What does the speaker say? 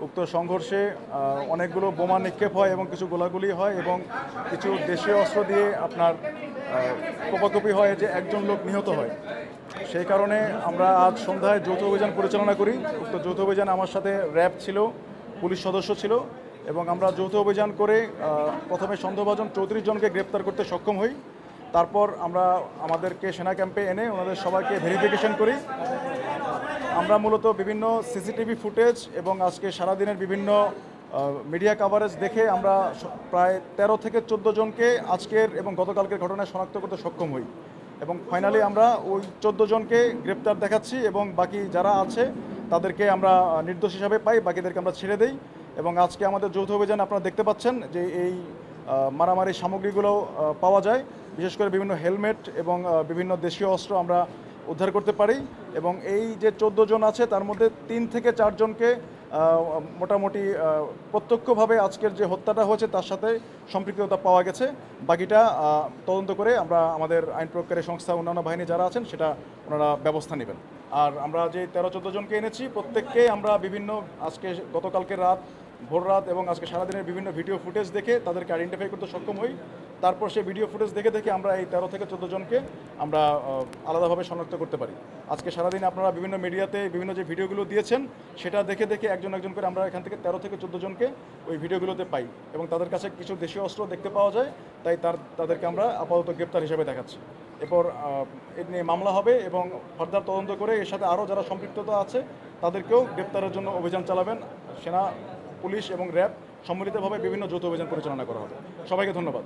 উক্ত সংঘর্ষে অনেকগুলো বোমা নিক্ষেপ হয় এবং কিছু গোলাগুলি হয় এবং কিছু দেশীয় অস্ত্র দিয়ে আপনার কোপাকুপি হয়, যে একজন লোক নিহত হয়। সেই কারণে আমরা আজ সন্ধ্যায় যৌথ অভিযান পরিচালনা করি। উক্ত যৌথ অভিযান আমার সাথে র্যাব ছিল, পুলিশ সদস্য ছিল এবং আমরা যৌথ অভিযান করে প্রথমে সন্দেহভাজন 34 জনকে গ্রেপ্তার করতে সক্ষম হই। তারপর আমরা আমাদেরকে সেনা ক্যাম্পে এনে ওনাদের সবাইকে ভেরিফিকেশন করি। আমরা মূলত বিভিন্ন সিসিটিভি ফুটেজ এবং আজকে সারাদিনের বিভিন্ন মিডিয়া কাভারেজ দেখে আমরা প্রায় 13 থেকে 14 জনকে আজকের এবং গতকালকের ঘটনায় শনাক্ত করতে সক্ষম হই এবং ফাইনালি আমরা ওই 14 জনকে গ্রেপ্তার দেখাচ্ছি এবং বাকি যারা আছে তাদেরকে আমরা নির্দোষ হিসাবে পাই, বাকিদেরকে আমরা ছেড়ে দেই। এবং আজকে আমাদের যৌথ অভিযান আপনারা দেখতে পাচ্ছেন যে এই মারামারি সামগ্রীগুলো পাওয়া যায়, বিশেষ করে বিভিন্ন হেলমেট এবং বিভিন্ন দেশীয় অস্ত্র আমরা উদ্ধার করতে পারি। এবং এই যে 14 জন আছে তার মধ্যে 3 থেকে 4 জনকে মোটামুটি প্রত্যক্ষভাবে আজকের যে হত্যাটা হয়েছে তার সাথে সম্পৃক্ততা পাওয়া গেছে। বাকিটা তদন্ত করে আমরা আমাদের আইন প্রয়োগকারী সংস্থা অন্যান্য বাহিনী যারা আছেন সেটা ওনারা ব্যবস্থা নেবেন। আর আমরা যে 13-14 জনকে এনেছি প্রত্যেককে আমরা বিভিন্ন আজকে গতকালকে রাত ভোর রাত এবং আজকে সারাদিনের বিভিন্ন ভিডিও ফুটেজ দেখে তাদেরকে আইডেন্টিফাই করতে সক্ষম হই। তারপর সেই ভিডিও ফুটেজ দেখে আমরা এই 13 থেকে 14 জনকে আমরা আলাদাভাবে শনাক্ত করতে পারি। আজকে সারাদিন আপনারা বিভিন্ন মিডিয়াতে বিভিন্ন যে ভিডিওগুলো দিয়েছেন সেটা দেখে একজন করে আমরা এখান থেকে 13 থেকে 14 জনকে ওই ভিডিওগুলোতে পাই এবং তাদের কাছে কিছু দেশীয় অস্ত্র দেখতে পাওয়া যায়, তাই তাদেরকে আমরা আপাতত গ্রেপ্তার হিসেবে দেখাচ্ছি। এরপর এ নিয়ে মামলা হবে এবং ফার্দার তদন্ত করে এর সাথে আরও যারা সম্পৃক্ততা আছে তাদেরকেও গ্রেপ্তারের জন্য অভিযান চালাবেন সেনা, পুলিশ এবং র্যাব সম্মিলিতভাবে বিভিন্ন যৌথ অভিযান পরিচালনা করা হবে। সবাইকে ধন্যবাদ।